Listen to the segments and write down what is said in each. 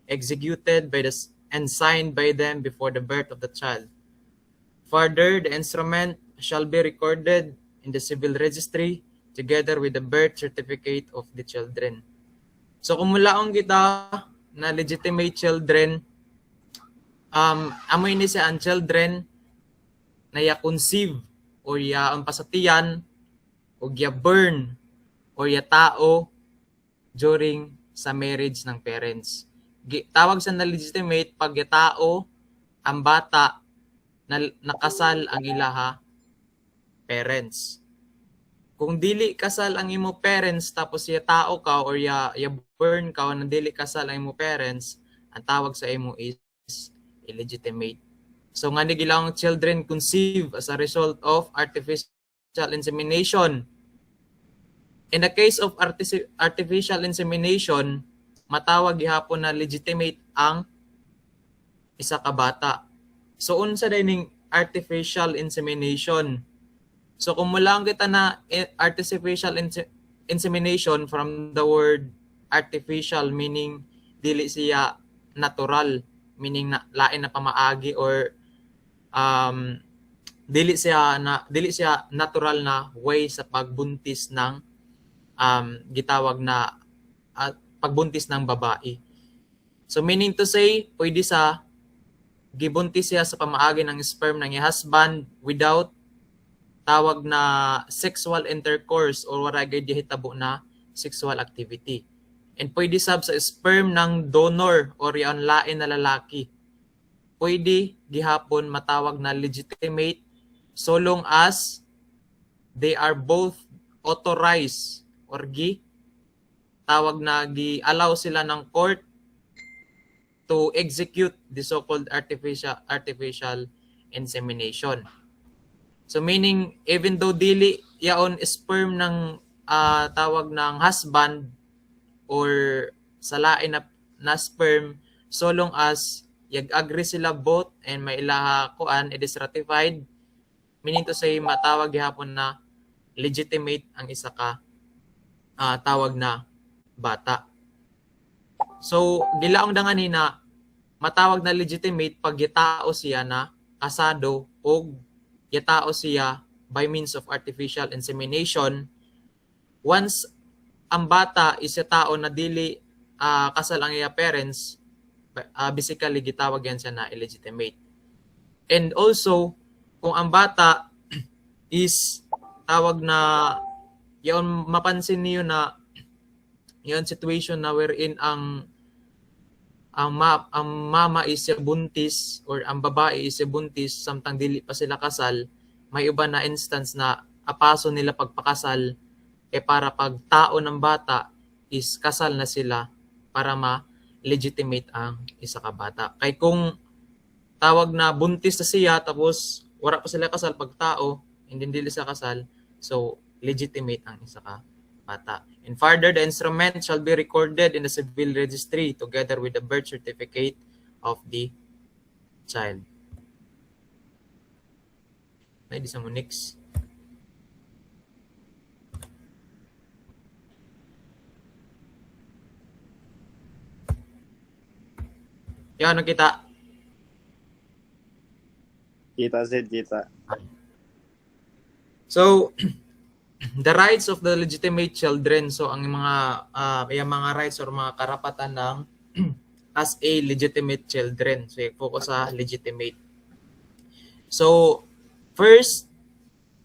executed by and signed by them before the birth of the child. Further, the instrument shall be recorded in the civil registry together with the birth certificate of the children. So kung mulaong kita na legitimate children, amoy ni siya ang children na ya conceive o ya ang pasatiyan o ya burn o ya tao during sa marriage ng parents. Tawag sa na legitimate pag ya tao ang bata na nakasal ang ilaha parents. Kung dili kasal ang imo parents tapos ya tao ka or ya burn ka na dili kasal ang imo parents, ang tawag sa imo is illegitimate. So nga nigilang children conceive as a result of artificial insemination. In the case of artificial insemination, matawag gihapon na legitimate ang isa ka bata. So unsa dining artificial insemination? So kung mula kita na artificial insemination from the word artificial meaning dili siya natural, meaning na lain na pamaagi or dili siya natural na way sa pagbuntis ng gitawag na pagbuntis ng babae. So meaning to say, pwede sa gibuntis siya sa pamaagi ng sperm ng husband without tawag na sexual intercourse or wala gay hitabo na sexual activity. And pwede sab sa sperm ng donor or yan lain na lalaki. Pwede gihapon matawag na legitimate so long as they are both authorized or tawag na gi-allow sila ng court to execute the so-called artificial insemination. So meaning even though dili yaon sperm ng tawag ng husband or sa lain na sperm, so long as yag-agree sila both and may ilaha kuan, it is ratified, meaning to say matawag gihapon na legitimate ang isa ka tawag na bata. So gilaong dangan ni na matawag na legitimate pag yatao siya na kasado o yatao siya by means of artificial insemination. Once ang bata is yatao na dili kasal ang iya parents, basically gitawag yan siya na illegitimate. And also kung ang bata is tawag na yon mapansin niyo na yon situation na wherein ang mama is buntis or ang babae is buntis samtang dili pa sila kasal, may iba na instance na apaso nila pagpakasal para pag tao ng bata is kasal na sila para ma-legitimate ang isa ka bata. Kay kung tawag na buntis na siya tapos wala pa sila kasal pag tao, hindi dili sa kasal, so legitimate ang isa ka bata. And further, the instrument shall be recorded in the civil registry together with the birth certificate of the child. Ay, di sa mo next. Yan, ano kita? Kita, Zed, kita. So, the rights of the legitimate children. So, ang mga rights or mga karapatan ng as a legitimate children. So, i-focus sa legitimate. So, first,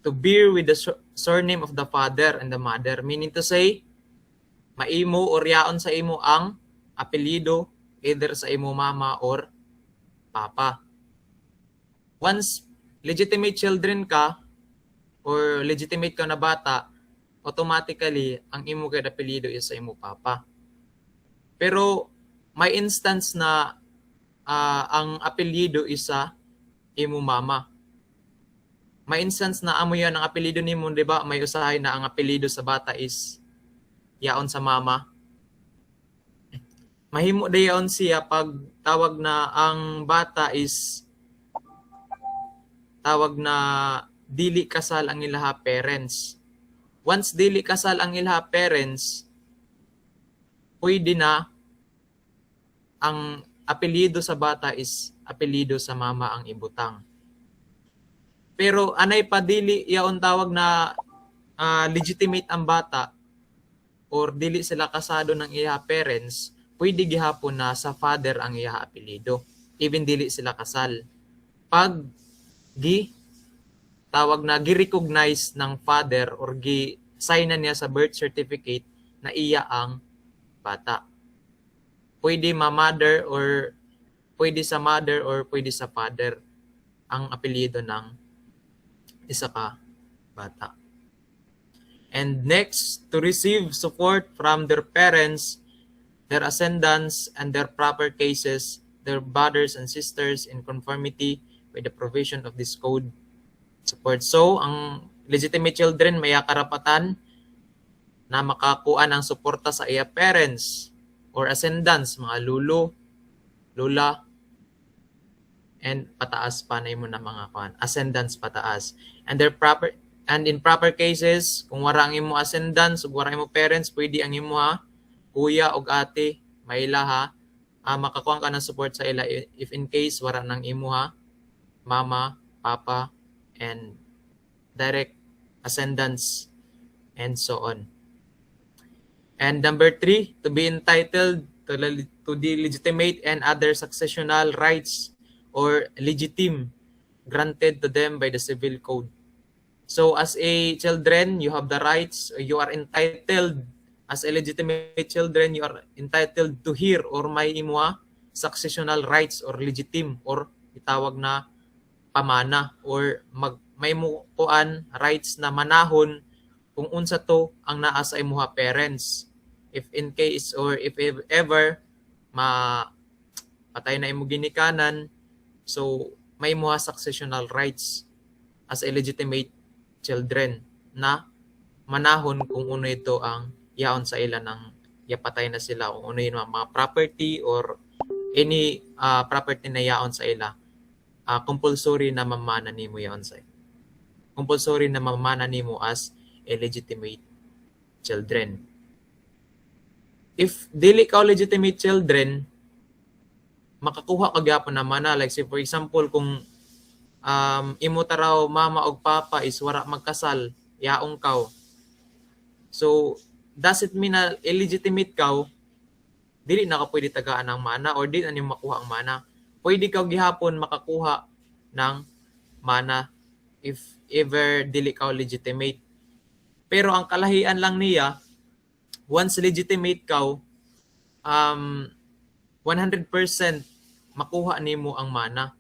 to bear with the surname of the father and the mother. Meaning to say, maimo or yaon sa imo ang apelyido either sa imo mama or papa. Once legitimate children ka or legitimate ka na bata, automatically ang imo kay apelyido is sa imo papa. Pero may instance na ang apelyido is sa imo mama. May instance na amo yan ang apelyido nimo, di ba? May usahay na ang apelyido sa bata is yaon sa mama. Mahimo dayon siya pag tawag na ang bata is tawag na dili kasal ang ilaha parents. Once dili kasal ang ilaha parents, pwede na ang apelyido sa bata is apelyido sa mama ang ibutang. Pero anay pa dili yaon tawag na legitimate ang bata or dili sila kasado ng iya parents, pwede gihapon na sa father ang iya apelyido. Even dili sila kasal. Pag tawag na gi-recognize ng father or gi-sign na niya sa birth certificate na iya ang bata. Pwede ma-mother or pwede sa mother or pwede sa father ang apelyido ng isa ka bata. And next, to receive support from their parents, their ascendants, and their proper cases, their brothers and sisters in conformity with the provision of this code support. So, ang legitimate children may karapatan na makakuha ng suporta sa iya parents or ascendants, mga lulo, lula, and pataas pa na mo na mga ascendants pataas. And in proper cases, kung wala ang imo ascendants ug wala imo parents, pwede ang imo kuya ug ate, maila makakuha ka ng support sa ila if in case wala nang imo mama, papa, and direct ascendants, and so on. And number 3, to be entitled to the legitimate and other successional rights or legitim granted to them by the civil code. So as a children, you have the rights, you are entitled, as a legitimate children, you are entitled to hear or may imo successional rights or legitim or itawag na pamana or may mukuan rights na manahon kung unsa to ang naa sa imuha parents. If in case or if ever patay na imo ginikanan, so may imuha successional rights as a legitimate children na manahon kung uno ito ang yaon sa ila ng yapatay na sila, kung uno yun mga property or any property na yaon sa ila. Compulsory na mamana nimo yaon sa compulsory na mamana nimo as a legitimate children. If dili ka legitimate children, makakuha ka gyapon na mana, like say for example kung imo taraw mama og papa is wara magkasal, yaong kaw. So does it mean na illegitimate kaw, dili na ka pwede tagaan ng mana or dili na nimo makuha ang mana. Pwede ka gihapon makakuha ng mana if ever dili ka legitimate. Pero ang kalahian lang niya, once legitimate ka, 100% makuha nimo ang mana.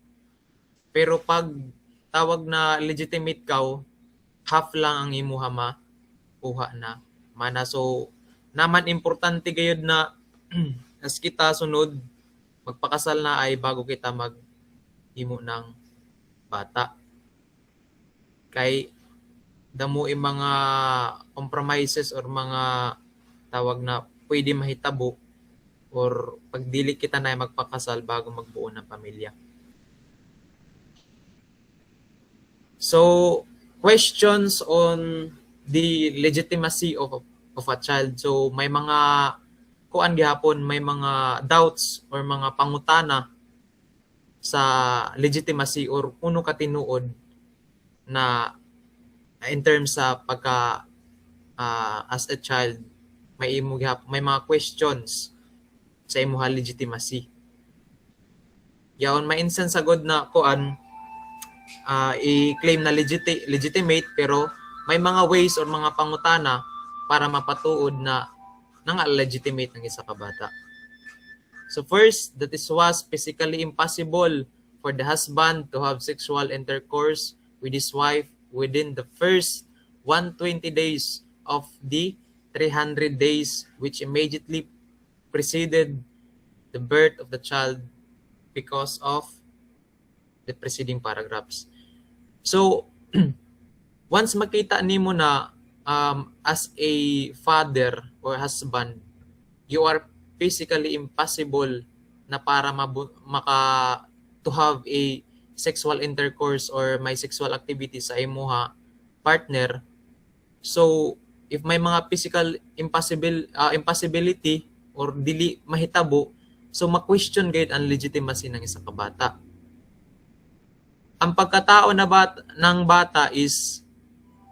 Pero pag tawag na legitimate ka, half lang ang imo makuha na mana. So, naman importante gayud na as kita sunod, magpakasal na ay bago kita mag-himo ng bata. Kay damo mga compromises or mga tawag na pwede mahitabo or pagdili kita na magpakasal bago magbuo ng pamilya. So, questions on the legitimacy of a child. So, may mga kuan gihapon, may mga doubts or mga pangutana sa legitimacy or kuno ka tinuod na in terms sa pagka as a child, may mga questions sa imuha legitimacy. Yaon may instance sagod na kuan i-claim na legitimate pero may mga ways or mga pangutana para mapatuod na legitimate ng isa ka bata. So first, that is was physically impossible for the husband to have sexual intercourse with his wife within the first 120 days of the 300 days which immediately preceded the birth of the child because of the preceding paragraphs. So, once makita nimo na as a father or husband, you are physically impossible na para to have a sexual intercourse or may sexual activity sa imuha partner. So, if may mga physical impossibility or dili mahitabo, So ma-question gayud ang legitimacy ng isa ka bata. Ang pagkatao ng bata is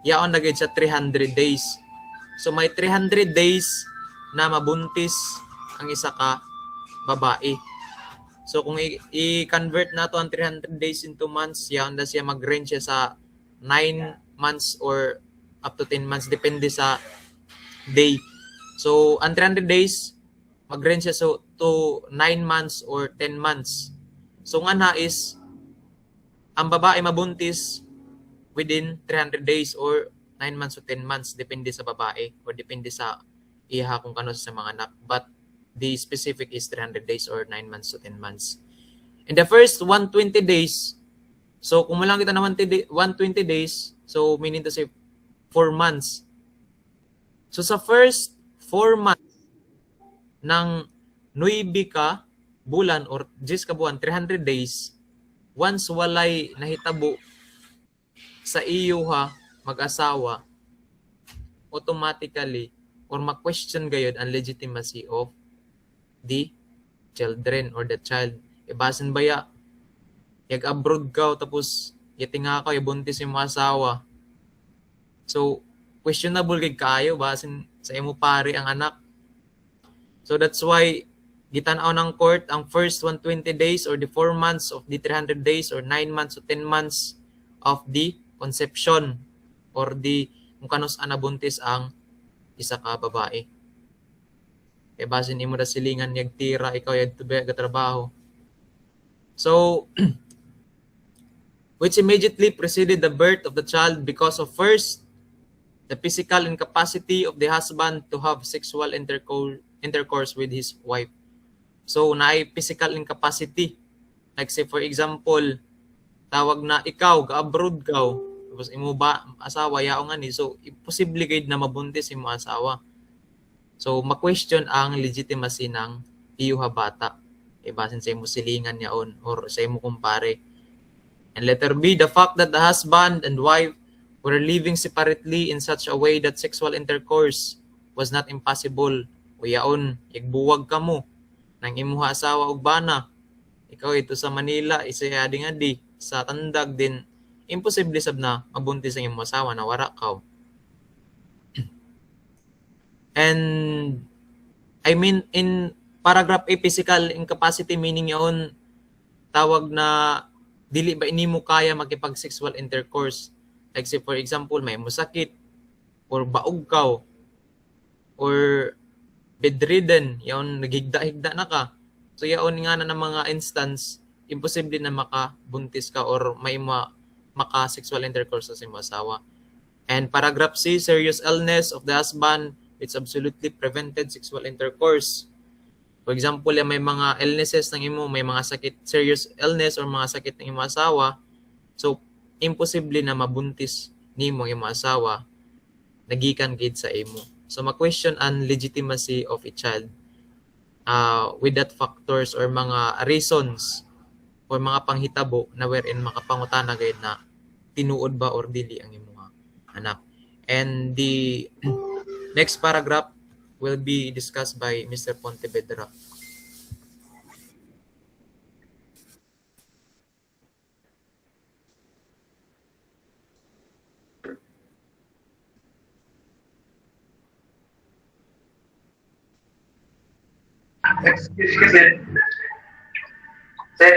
yaon na gayud sa 300 days. So may 300 days na mabuntis ang isa ka babae. So kung i-convert nato ang 300 days into months, yaon na siya mag-range siya sa 9 months or up to 10 months depende sa day. So ang 300 days mag-range siya to 9 months or 10 months. So nga na is ang babae mabuntis within 300 days or 9 months to 10 months depende sa babae or depende sa iha kung kano sa mga anak. But the specific is 300 days or 9 months to 10 months. In the first 120 days, so kung lang kita na 120 days, so meaning to say 4 months. So sa first 4 months ng 9 ka bulan or 10 ka buwan, 300 days, once walay nahitabo sa iyo ha, mag-asawa, automatically or ma-question gayud ang legitimacy of the children or the child. Ibasin ba ya? Yag-abroad ka tapos yatinga ka, ibuntis yung mga asawa. So, questionable kay kayo basin sa imo pare ang anak. So that's why gitanaw ng court ang first 120 days or the 4 months of the 300 days or 9 months to 10 months of the conception or the kung kanos anabuntis ang isa ka babae. Kaya basin imo da silingan yag tira ikaw yag tubi ga trabaho. So which immediately preceded the birth of the child because of first the physical incapacity of the husband to have sexual intercourse with his wife. So naay physical incapacity. Like say for example, tawag na ikaw ga-abroad ka tapos imo ba asawa yaong ani, so imposible gid na mabuntis imo asawa. So ma-question ang legitimacy ng iyo ha bata. Basin sa imo silingan yaon or sa imo kumpare. And letter B, the fact that the husband and wife were living separately in such a way that sexual intercourse was not impossible. O yaon, igbuwag ka mo nang imo ha asawa ug bana. Ikaw ito sa Manila, isa adi sa Tandag din, imposible sab na mabuntis ang imong asawa na wara ka. And I mean in paragraph A, physical incapacity meaning yaon tawag na dili ba inimo kaya makipag-sexual intercourse. Like say for example, may musakit or baog ka or bedridden, yaon naghigda-higda na ka. So yaon nga na ng mga instance, imposible na makabuntis ka or may maka-sexual intercourse sa imong asawa. And paragraph C, serious illness of the husband which absolutely prevented sexual intercourse. For example, may mga illnesses ng imo, may mga sakit, serious illness or mga sakit ng imo asawa. So imposible na mabuntis nimo imo asawa nagikan gid sa imo. So ma-question ang legitimacy of a child with that factors or mga reasons or mga panghitabo na wherein makapangutana gayud na tinuod ba or dili ang imong anak. And the next paragraph will be discussed by Mr. Pontevedra. Excuse me. Sir,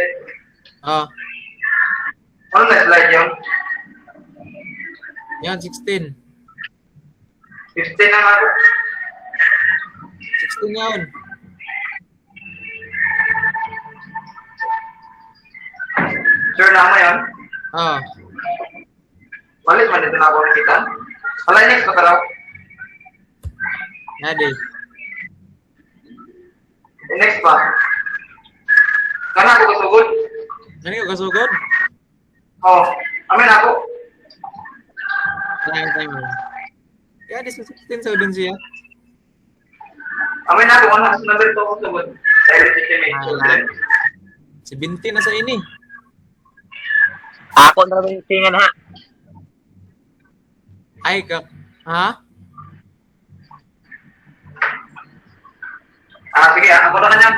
ano na slide yun? Yan, 16. 15 na nga. 16 yun. Sure na mo yan? Malit man dito na ako nakita. Wala next pa taraw. Nade. Next pa. Kana ako kasugod. Ano yung kasugod? Oh, amin ako. Time. Kaya di sa 16 sa udin siya. Amin ako, ano sa number to ako sugod. Sa legitimate children. Si Binti na sa ini. Ako na rin tingan ha. Ay ka. Ha? Sige, ako na kanya.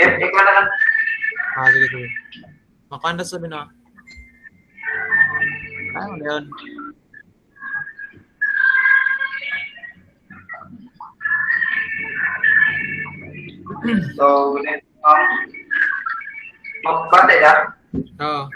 Ikaw na lang. Sige, sige. Makanda sabi na. Ano yun? So, then, magbate ya. Oo.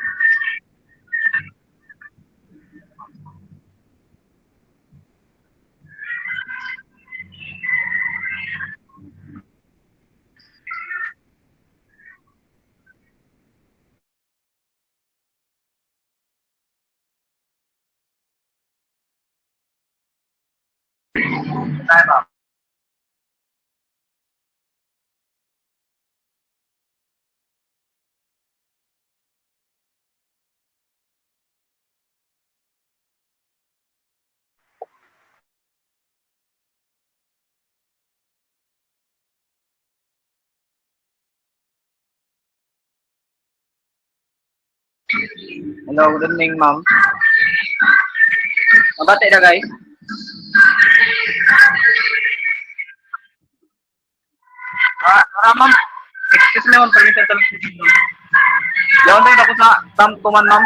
Tayo ba? Hello, good evening, ma'am. Mabate na, guys. Ma'am. Excuse me, ma'am. Permission to excuse me. Yawan tayo ako sa camp ko man, ma'am.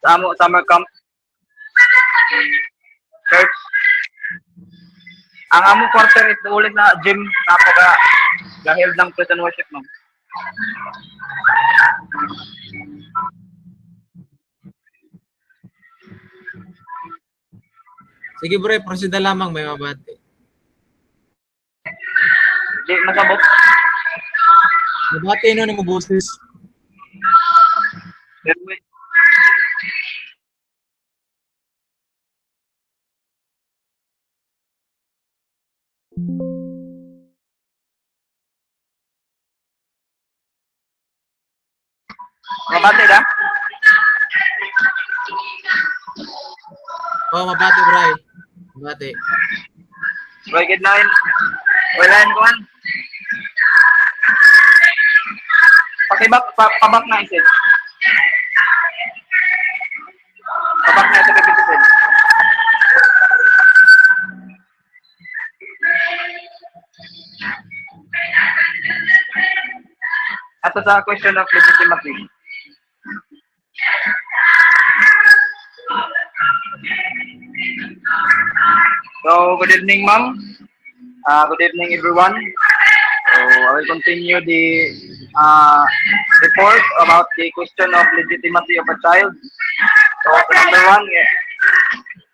Sa summer camp. Church. Ang amo quarter is ulit na gym na pag-held ng praise and worship, ma'am. Sige bro, proceed na lamang may mabati. Di masabot. Mabati no ni mo boses. Pero wait. Mabate na? Oh, mabati bro. Mabati. Bro, good night. Walain ko man. Pabak na isin. Pabak na ito kapitin. Ato sa question of legitimacy. So, good evening, ma'am. Good evening, everyone. So, I will continue the report about the question of legitimacy of a child. So, number one,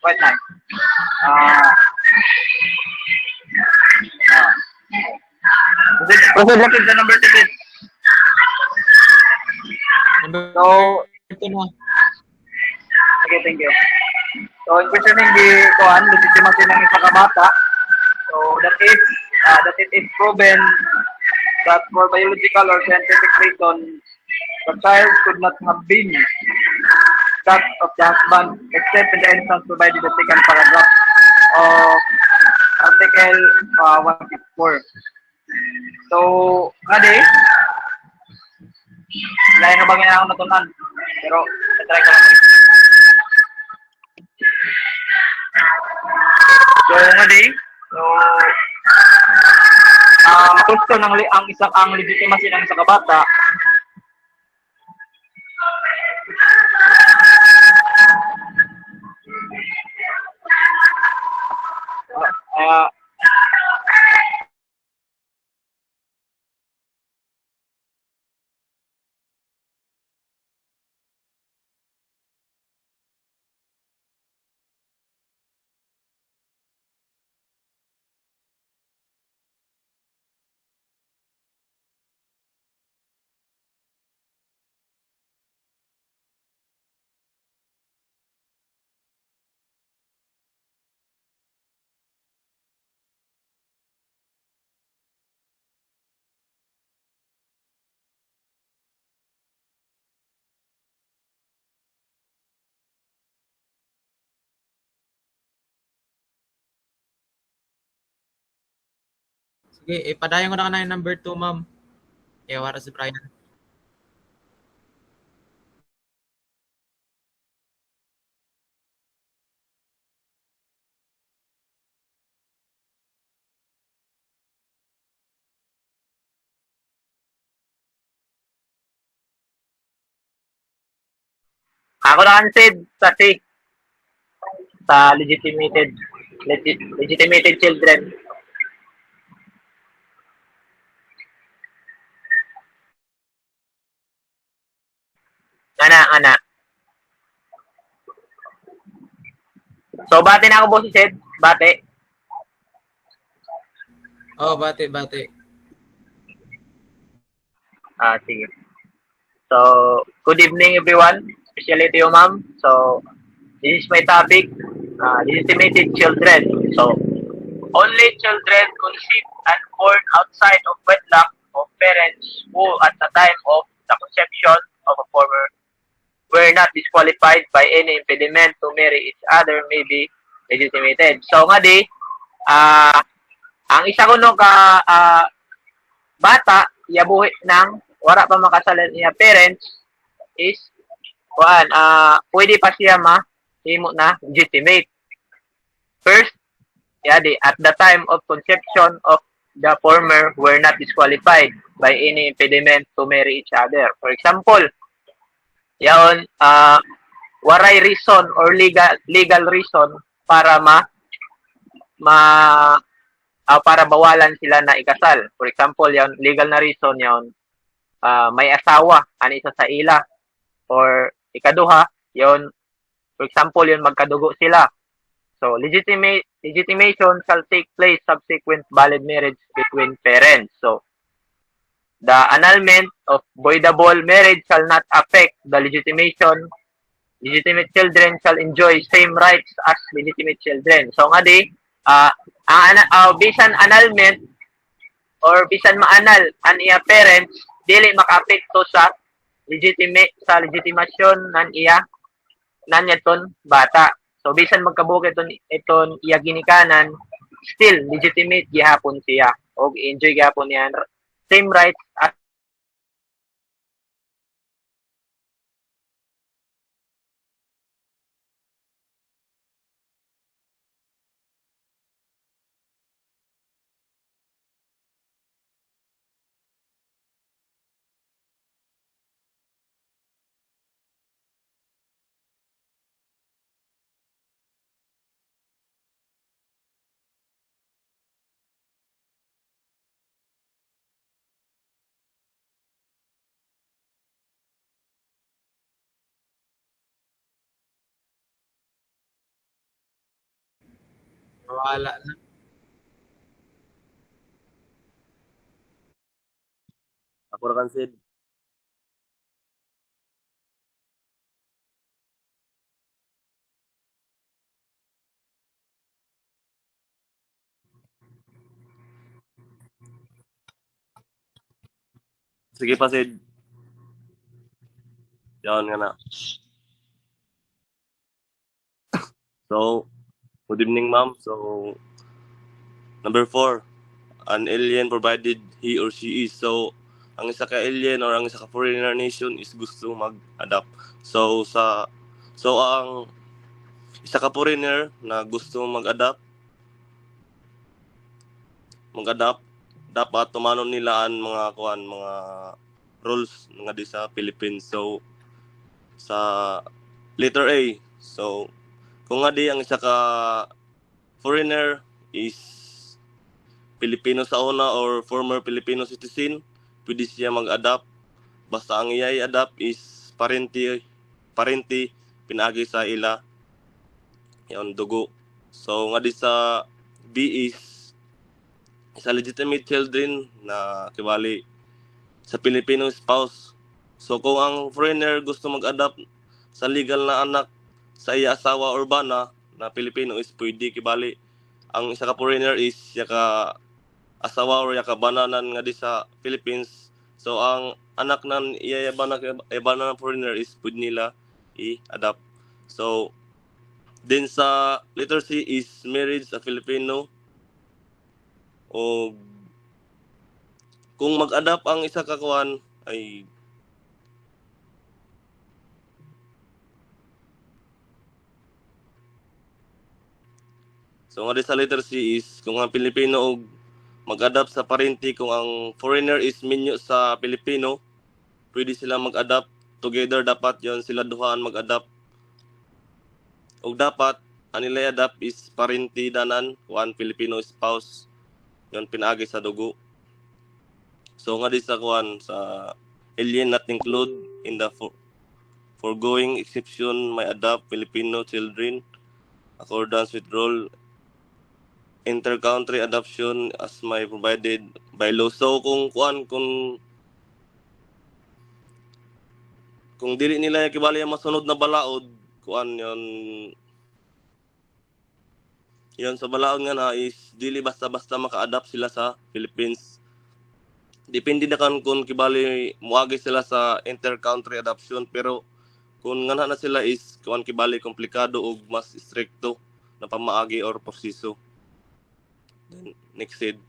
wait lang. Proceed lang sa number 2. So, Ito na. okay, thank you. So, in questioning the legitimacy ng isa ka bata, so that it is proven that for biological or scientific reason, the child could not have been that of the husband, except in the instance provided in the second paragraph of Article 164. So, ngadi, lain na ba ginagawa natunan? Pero, try ko lang. So, ngadi, matusto ang legitimacy ng isa ka bata. Sige, ipadayon ko na ka na yung number 2, ma'am. Wala si Brian. Ako na-concede sa C, sa legitimated children. Ana. So, bate na ako, boss, Sid. Bate. Oh, bate. Sige. So, good evening, everyone. Especially to you, ma'am. So, this is my topic, legitimated children. So, only children conceived and born outside of wedlock of parents who, at the time of the conception of a former, were not disqualified by any impediment to marry each other may be legitimated. So, nga di, ang isa ko nung bata, yabuhi ng wala pa makasalan niya parents is pwede pa siya himo na legitimate. First, at the time of conception of the former were not disqualified by any impediment to marry each other. For example, waray reason or legal reason para para bawalan sila na ikasal. For example, legal na reason may asawa ani isa sa ila, or ikaduha for example magkadugo sila. So legitimation shall take place subsequent valid marriage between parents. So the annulment of voidable marriage shall not affect the legitimation. Legitimate children shall enjoy same rights as legitimate children. So nga di, bisan annulment or bisan maanal ang iya parents, dili makaapekto sa legitimasyon nan yaton bata. So bisan magkabuok iton iya ginikanan, still legitimate gihapon siya o enjoy gihapon niya same rights as Wala na. Ako na Sid. Sige pa Sid. Yan nga na. So, good evening ma'am. So, number 4, an alien provided he or she is. So, ang isa ka alien or ang isa ka foreigner nation is gusto mag-adapt. So, ang isa ka foreigner na gusto mag-adapt, dapat tumanon nila ang mga rules nga di sa Philippines. So, sa letter A, so, kung nga di ang isa ka foreigner is Pilipino sa una or former Filipino citizen, pwede siya mag-adapt. Basta ang iyay adapt is parenti pinagi sa ila yung dugo. So nga di sa B is isa legitimate children na kibali sa Filipino spouse. So kung ang foreigner gusto mag-adapt sa legal na anak sa iya asawa or bana na Pilipino is pwede kibali. Ang isa ka foreigner is yaka asawa or yaka bananan nga di sa Philippines. So ang anak nan iya bana ng foreigner is pwede nila i-adapt. So din sa letter C is marriage sa Filipino. O kung mag-adapt ang isa ka kuan ay so nga sa letter C is kung ang Pilipino og mag-adapt sa parenti, kung ang foreigner is minyo sa Pilipino, pwede sila mag-adapt together, dapat yon sila duhaan mag-adapt ug dapat anila adapt is parenti danan kuan Filipino spouse yon pinaagi sa dugo. So nga di sa kuan sa alien not include in the foregoing exception may adopt Filipino children accordance with rule intercountry adoption as may provided by law. So kung dili nila kibali ang masunod na balaod, kuan yon sa balaod nga na is dili basta-basta maka-adapt sila sa Philippines. Depende na kan kung kibali muagi sila sa intercountry adoption, pero kung ngana na sila is kuan kibali komplikado ug mas stricto na pamaagi or proseso. Then next slide.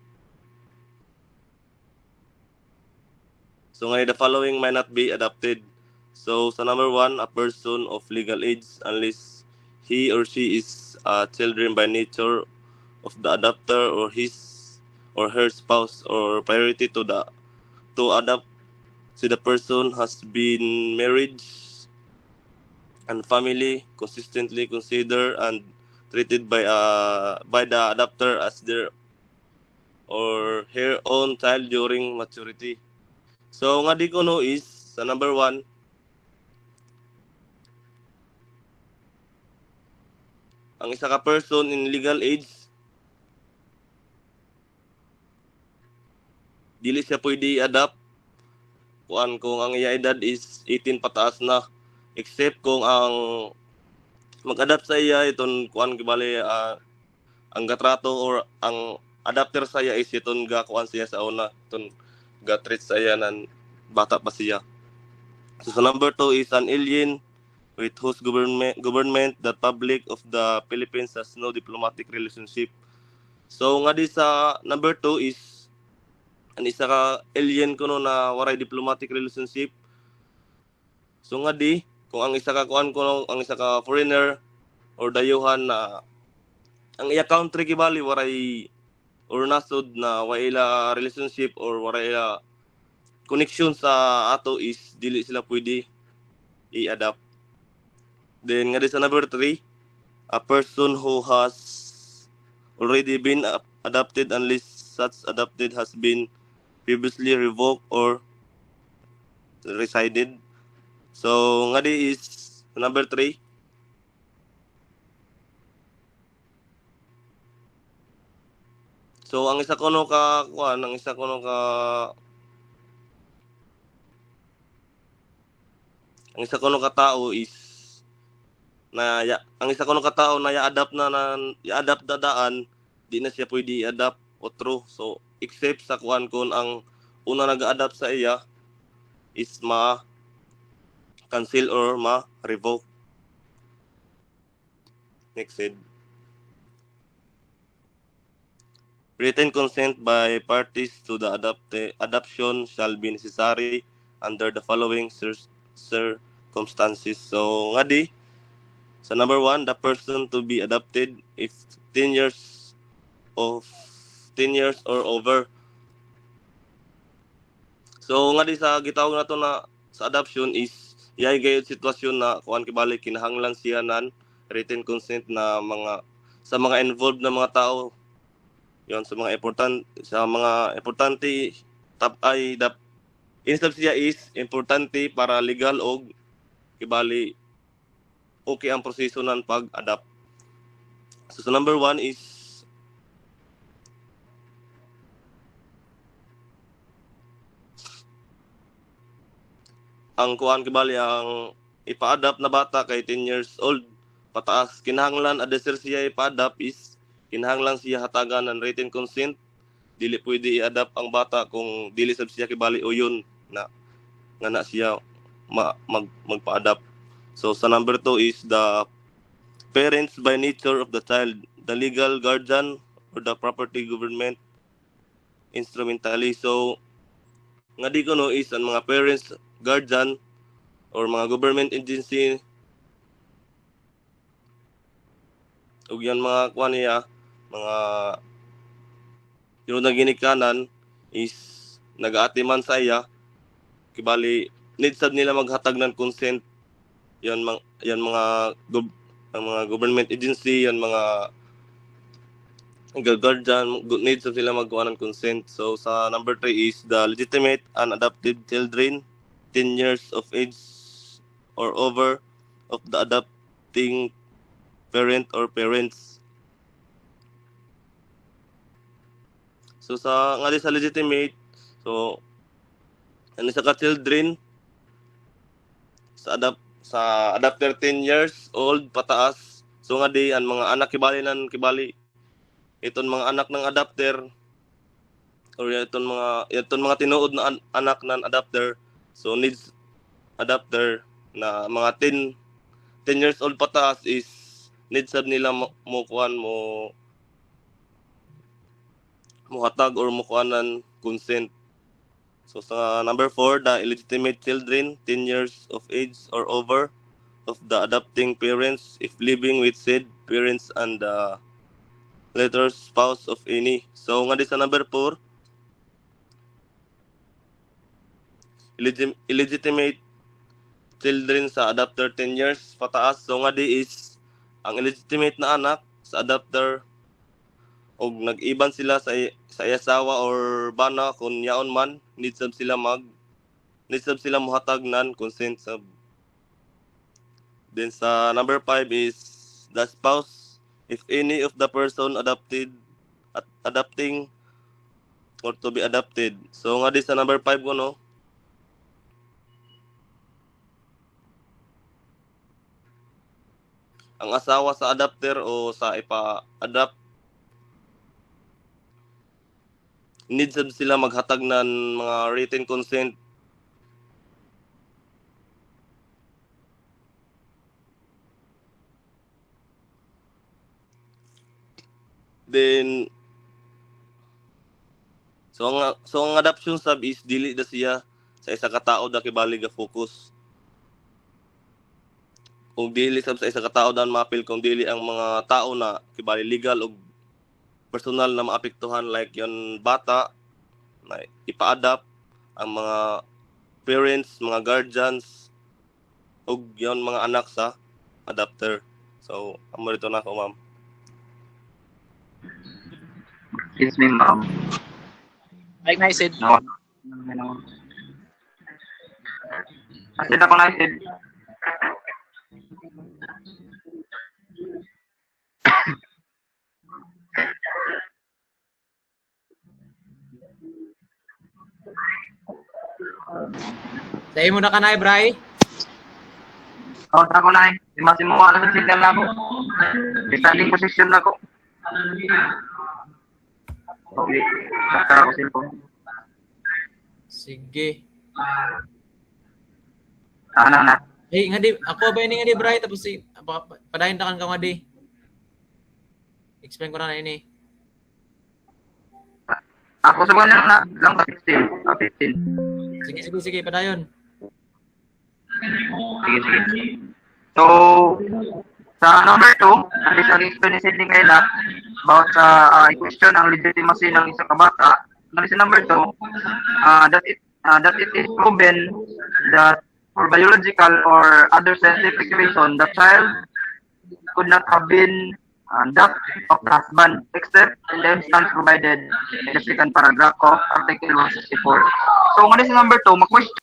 So ngayon, the following might not be adopted. So sa number 1, a person of legal age unless he or she is children by nature of the adopter or his or her spouse, or priority to adopt so the person has been married and family consistently considered and treated by the adopter as their or her own child during maturity. So nga di ko no is sa number 1, ang isa ka person in legal age dili siya pwede i-adapt kung ang iya edad is 18 pataas na, except kung ang mag-adapt sa iya iton kibali ang gatrato or ang adapter sa iya is iton kuan siya sa una, iton treat sa iya nan bata pa siya. So sa number 2 is an alien with whose government the public of the Philippines has no diplomatic relationship. So nga di sa number 2 is an isa ka alien kuno na waray diplomatic relationship. So nga di kung ang isa ka kuan kuno ang isa ka foreigner or dayuhan na ang iya country kibali waray or nasod na waila relationship or waray connection sa ato is dili sila pwede i-adapt. Then nga di sa number 3, a person who has already been adopted unless such adopted has been previously revoked or resided. So nga di is number 3. So ang isa ko no ka tao is ang isa ko no katao na i-adapt na daan, di na siya pwede i-adapt otro. So except sa kuan kun ang una nag-adapt sa iya is cancel or revoke. Next slide. Written consent by parties to the adoption shall be necessary under the following circumstances. So nga di sa number 1, the person to be adopted if 10 years or over. So nga di sa gitawag nato na sa adoption is iyay gayud sitwasyon na kuan kibali kinahanglan siya nan written consent na sa mga involved na mga tao. Yon sa mga importante instead siya is importante para legal og kibali okay ang proseso ng pag-adapt. So sa number 1 is ang kuan kibali ang ipa-adapt na bata kay 10 years old pataas, kinahanglan adesir siya ipa-adapt is kinahanglan siya hatagan ng written consent. Dili pwede i-adapt ang bata kung dili sab siya kibali o yun na siya magpa-adapt. So sa number 2 is the parents by nature of the child, the legal guardian or the property government instrumentally. So nga di ko no is ang mga parents, guardian or mga government agency ug yan mga kuan niya mga yung naginikanan is nag-aatiman sa iya kibali need sad nila maghatag ng consent yan mga ang mga government agency, ang mga guardian, needs of sila magkuha ng consent. So sa number 3 is the legitimate unadopted children 10 years of age or over of the adopting parent or parents. So sa nga di sa legitimate, so ano sa ka children sa adopter 10 years old pataas. So nga di ang mga anak kibali iton mga anak ng adopter or iton mga tinuod na anak ng adopter, so needs adopter na mga 10 years old pataas is needs sab nila mo hatag or mo kuanan consent. So sa number 4, the illegitimate children 10 years of age or over of the adopting parents if living with said parents and the later spouse of any. So nga di sa number 4, illegitimate children sa adopter 10 years pataas. So nga di is ang illegitimate na anak sa adopter og nag-iban sila sa asawa or bana kung yaon man, needs sila mohatag nan consent sab. Then sa number 5 is the spouse if any of the person adopting or to be adopted. So nga di sa number 5 ko no, ang asawa sa adopter o sa ipa-adopt needs sila maghatag ng mga written consent. Then so ang adoption sab is dili da siya sa isa ka tawo da kibali ga focus. Kung dili sab sa isa ka tawo dan mapil kung dili ang mga tao na kibali legal o personal na maapektuhan like yon bata na ipa-adopt, ang mga parents, mga guardians o yon mga anak sa adopter. So amo dito na ako, ma'am. Excuse me, ma'am. Like I said, No. Asin ako na isid. sa imo na kanay, Bray. Ako na eh. Dimasin mo ano sa signal na ako. Standing position na ako. Okay. Saka ako cellphone. Sige. Na. Hey, nga di, ako ba ini nga di, Bray, tapos si padayon ta kan ka nga di. Explain ko na ini. Ako sa mga na lang 15. Sige, padayon. Sige. So, sa number 2, ang isang explanation din kayo about sa question ang legitimacy ng isang kabata. Sa number 2, that it is proven that for biological or other scientific reason, the child could not have been that of the husband except in the instance provided in the second paragraph of Article 164. So, sa number 2, mag-question